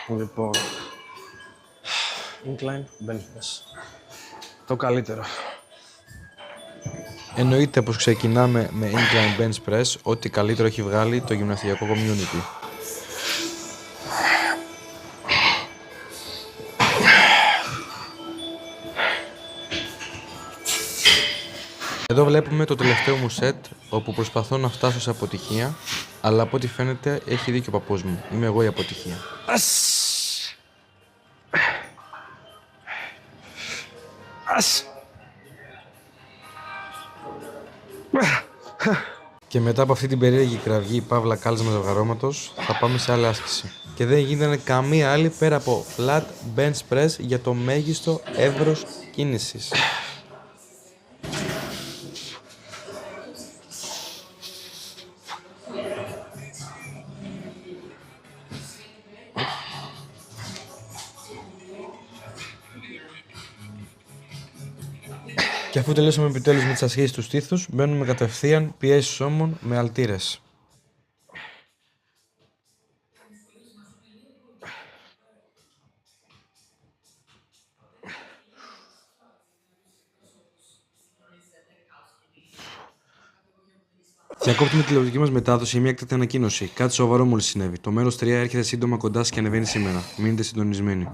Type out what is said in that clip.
Λοιπόν, incline bench press. Το καλύτερο. Εννοείται πως ξεκινάμε με incline bench press, ό,τι καλύτερο έχει βγάλει το γυμναστηριακό community. Εδώ βλέπουμε το τελευταίο μου set, όπου προσπαθώ να φτάσω σε αποτυχία, αλλά από ό,τι φαίνεται έχει δίκιο ο παππούς μου. Είμαι εγώ η αποτυχία. Και μετά από αυτή την περίεργη κραυγή παύλα κάλεσμα ζευγαρώματος, θα πάμε σε άλλη άσκηση. Και δεν γίνεται καμία άλλη πέρα από flat bench press για το μέγιστο εύρος κίνησης. Και αφού τελειώσαμε επιτέλους με τις ασκήσεις του στήθους, μπαίνουμε κατευθείαν πιέσεις ώμων με αλτήρες. Διακόπτουμε τη τηλεοπτική μας μετάδοση για μια έκτακτη ανακοίνωση. Κάτι σοβαρό μόλις συνέβη. Το μέρος 3 έρχεται σύντομα κοντά σας και ανεβαίνει σήμερα. Μείνετε συντονισμένοι.